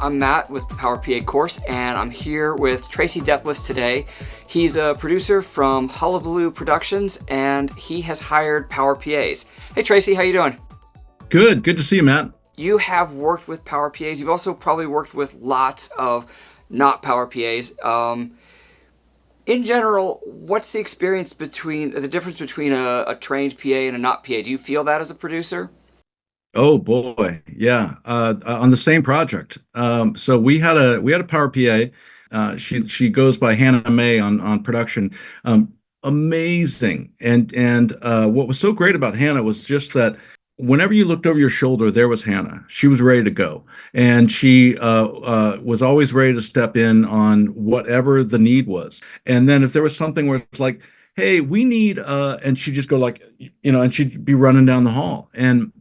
I'm Matt with the Power PA course, and I'm here with Tracy Dethlefs today. He's a producer from Hullabaloo Productions, and he has hired Power PAs. Hey Tracy, how you doing? Good to see you, Matt. You have worked with Power PAs. You've also probably worked with lots of not Power PAs. In general, what's the difference between a trained PA and a not PA? Do you feel that as a producer? Oh boy, yeah. On the same project. So we had a Power PA. She goes by Hannah May on production. Amazing. And what was so great about Hannah was just that whenever you looked over your shoulder, there was Hannah. She was ready to go, and she was always ready to step in on whatever the need was. And then if there was something where it's like, hey, we need and she'd just go like, and she'd be running down the hall. And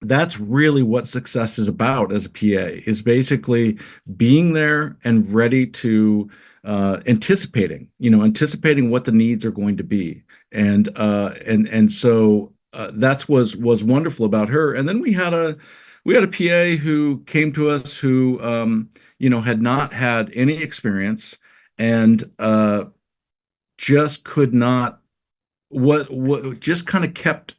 that's really what success is about as a PA, is basically being there and ready to anticipating what the needs are going to be. And that's was wonderful about her. And then we had a PA who came to us who had not had any experience and just could not what just kind of kept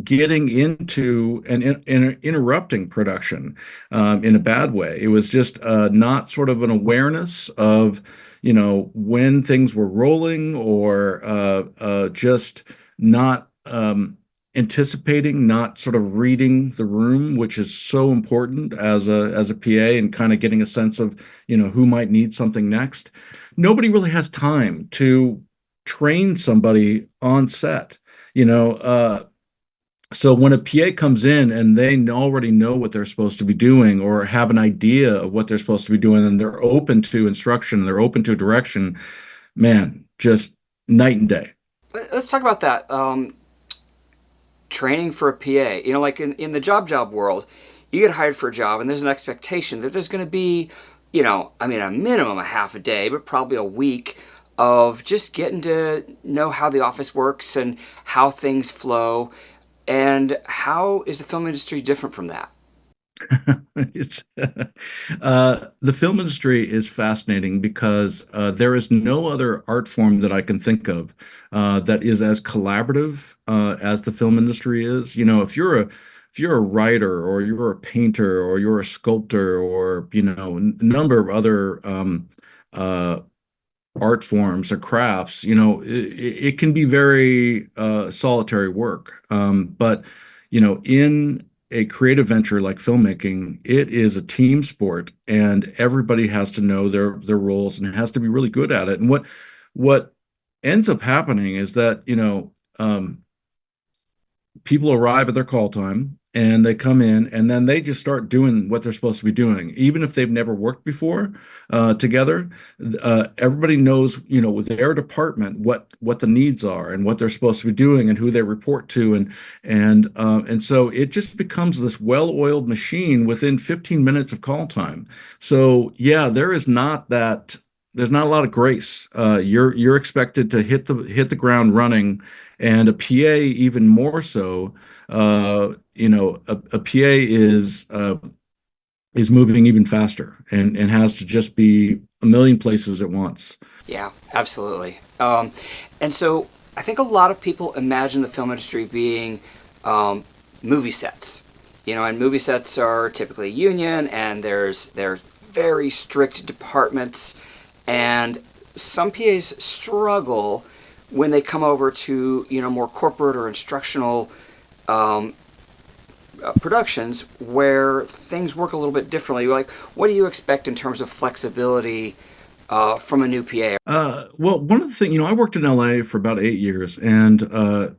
getting into and interrupting production in a bad way. It was just not sort of an awareness of, when things were rolling or just not anticipating, not sort of reading the room, which is so important as a PA and kind of getting a sense of, who might need something next. Nobody really has time to train somebody on set. You know, so when a PA comes in and they already know what they're supposed to be doing or have an idea of what they're supposed to be doing and they're open to instruction, they're open to direction, man, just night and day. Let's talk about that. Training for a PA. Like in the job world, you get hired for a job and there's an expectation that there's going to be, a minimum a half a day, but probably a week of just getting to know how the office works and how things flow. And how is the film industry different from that? It's the film industry is fascinating because there is no other art form that I can think of that is as collaborative as the film industry is. If you're a writer or you're a painter or you're a sculptor or a number of other uh, art forms or crafts, it can be very solitary work. But in a creative venture like filmmaking, it is a team sport, and everybody has to know their roles and has to be really good at it. And what ends up happening is that people arrive at their call time and they come in and then they just start doing what they're supposed to be doing even if they've never worked before together. Everybody knows, with their department, what the needs are and what they're supposed to be doing and who they report to, and so it just becomes this well-oiled machine within 15 minutes of call time. So yeah, there's not a lot of grace. You're expected to hit the ground running, and a PA even more so. A PA is moving even faster and has to just be a million places at once. Yeah, absolutely. And so I think a lot of people imagine the film industry being movie sets. And movie sets are typically union, and there's very strict departments, and some PAs struggle when they come over to more corporate or instructional um, productions where things work a little bit differently. Like, what do you expect in terms of flexibility from a new PA? Well, one of the things, I worked in LA for about 8 years, and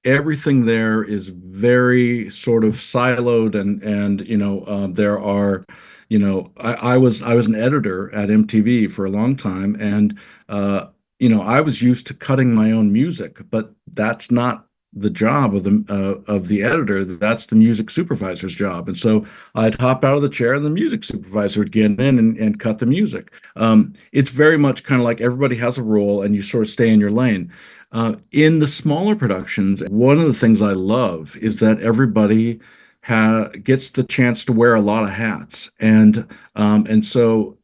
everything there is very sort of siloed, and there are, I was an editor at MTV for a long time, and I was used to cutting my own music, but that's not the job of the editor. That's the music supervisor's job. And so I'd hop out of the chair, and the music supervisor would get in and cut the music. It's very much kind of like everybody has a role, and you sort of stay in your lane. In the smaller productions, one of the things I love is that everybody ha gets the chance to wear a lot of hats, and so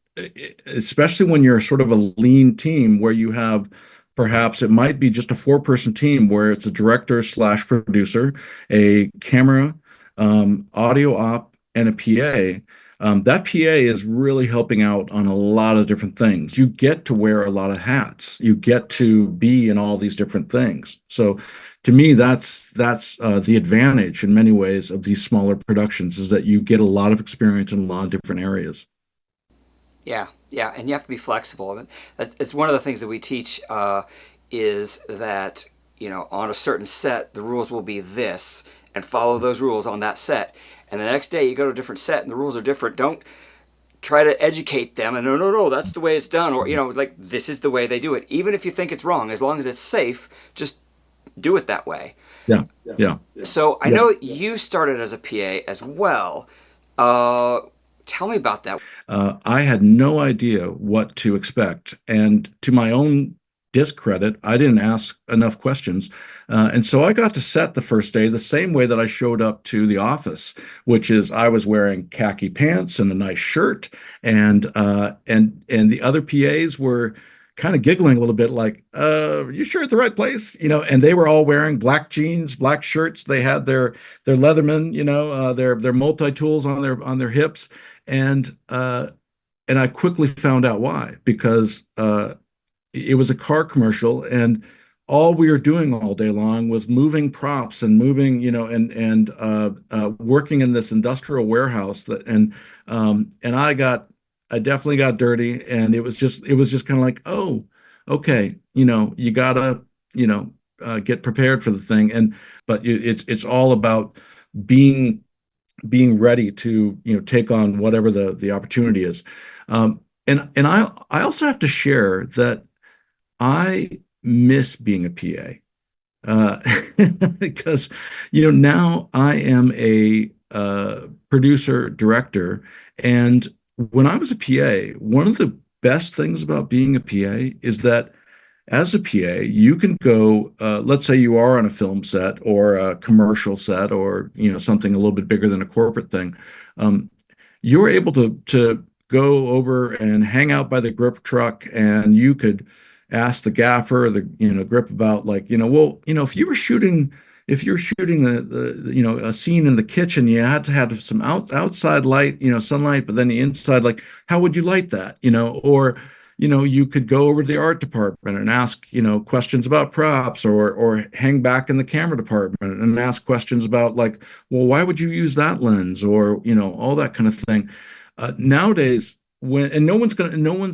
especially when you're sort of a lean team where you have perhaps it might be just a four-person team where it's a director slash producer, a camera, audio op, and a PA. That PA is really helping out on a lot of different things. You get to wear a lot of hats. You get to be in all these different things. So to me, that's the advantage in many ways of these smaller productions is that you get a lot of experience in a lot of different areas. Yeah, yeah, and you have to be flexible. I mean, it's one of the things that we teach is that on a certain set the rules will be this, and follow those rules on that set. And the next day you go to a different set and the rules are different. Don't try to educate them and no, no, no, that's the way it's done, or like this is the way they do it. Even if you think it's wrong, as long as it's safe, just do it that way. Yeah, yeah, So I yeah. know you started as a PA as well. Uh, Tell me about that. I had no idea what to expect. And to my own discredit, I didn't ask enough questions. And so I got to set the first day the same way that I showed up to the office, which is I was wearing khaki pants and a nice shirt, and the other PAs were kind of giggling a little bit like, you sure at the right place? And they were all wearing black jeans, black shirts. They had their Leatherman, their multi-tools on their hips. And and I quickly found out why, because it was a car commercial, and all we were doing all day long was moving props and moving, and working in this industrial warehouse and I definitely got dirty, and it was just kind of like, oh, okay, you gotta, get prepared for the thing, but it's all about being being ready to take on whatever the opportunity is. And I also have to share that I miss being a PA because now I am a producer director, and when I was a PA, one of the best things about being a PA is that as a PA, you can go, let's say you are on a film set or a commercial set or, something a little bit bigger than a corporate thing. Um, you're able to go over and hang out by the grip truck, and you could ask the gaffer or the grip about, like, well, if you were shooting a scene in the kitchen, you had to have some outside light, sunlight, but then the inside, like, how would you light that, or you could go over to the art department and ask, questions about props, or hang back in the camera department and ask questions about, like, well, why would you use that lens, or all that kind of thing. Nowadays, when and no one's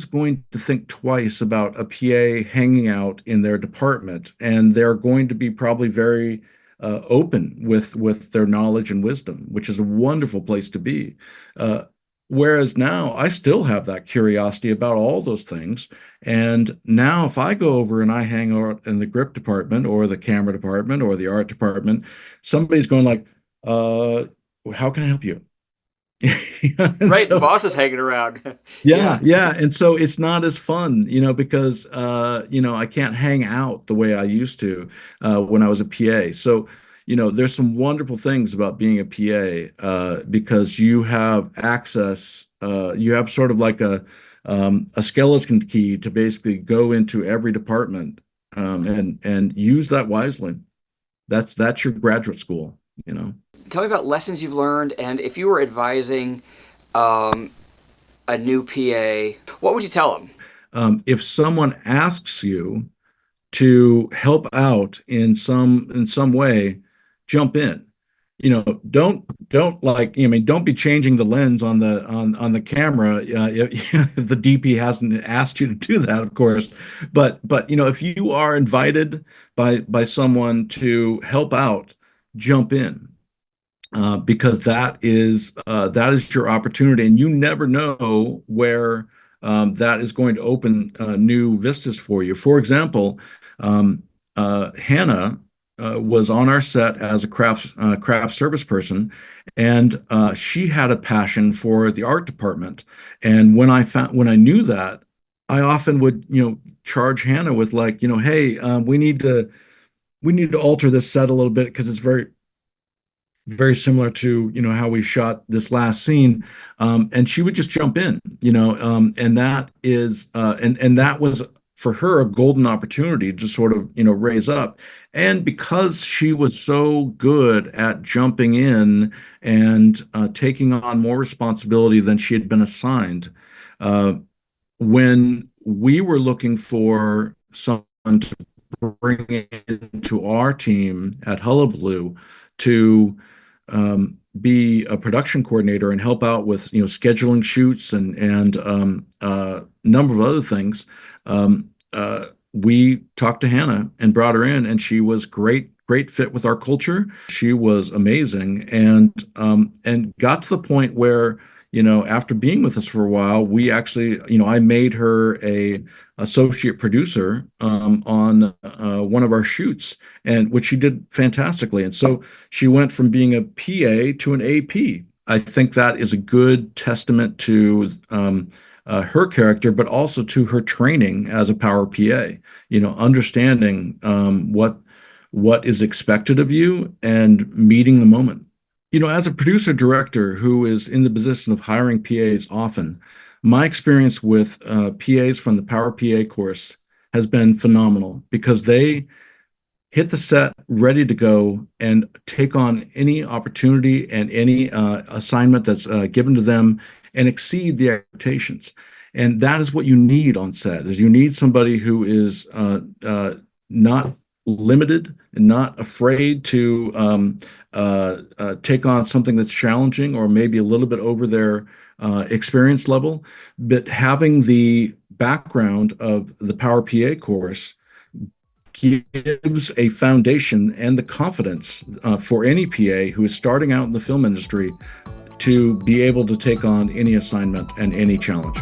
going to think twice about a PA hanging out in their department, and they're going to be probably very open with their knowledge and wisdom, which is a wonderful place to be. Uh, Whereas now I still have that curiosity about all those things. And now if I go over and I hang out in the grip department or the camera department or the art department, somebody's going like, how can I help you? And Right, the so boss is hanging around. Yeah. yeah, yeah. And so it's not as fun, because I can't hang out the way I used to when I was a PA. So, there's some wonderful things about being a PA because you have access, you have sort of like a skeleton key to basically go into every department and use that wisely. That's your graduate school, you know. Tell me about lessons you've learned, and if you were advising um, a new PA, what would you tell them? If someone asks you to help out in some way, jump in. Don't like, don't be changing the lens on the camera if the DP hasn't asked you to do that, of course. But if you are invited by someone to help out, jump in because that is your opportunity, and you never know where that is going to open new vistas for you. For example, Hannah was on our set as a craft service person, and she had a passion for the art department. And when I knew that, I often would charge Hannah with, like, hey, we need to alter this set a little bit because it's very very similar to, how we shot this last scene. And she would just jump in, and that was for her a golden opportunity to sort of, raise up. And because she was so good at jumping in and taking on more responsibility than she had been assigned, uh, when we were looking for someone to bring into our team at Hullabaloo to be a production coordinator and help out with scheduling shoots and number of other things. Um, we talked to Hannah and brought her in, and she was great fit with our culture. She was amazing, and got to the point where after being with us for a while, we actually I made her a associate producer on one of our shoots, and which she did fantastically. And so she went from being a PA to an AP. I think that is a good testament to her character, but also to her training as a power PA. Understanding what is expected of you and meeting the moment. As a producer director who is in the position of hiring PAs often, my experience with PAs from the Power PA course has been phenomenal because they hit the set ready to go and take on any opportunity and any assignment that's given to them and exceed the expectations. And that is what you need on set, is you need somebody who is not limited and not afraid to take on something that's challenging or maybe a little bit over their experience level, but having the background of the Power PA course gives a foundation and the confidence for any PA who is starting out in the film industry to be able to take on any assignment and any challenge.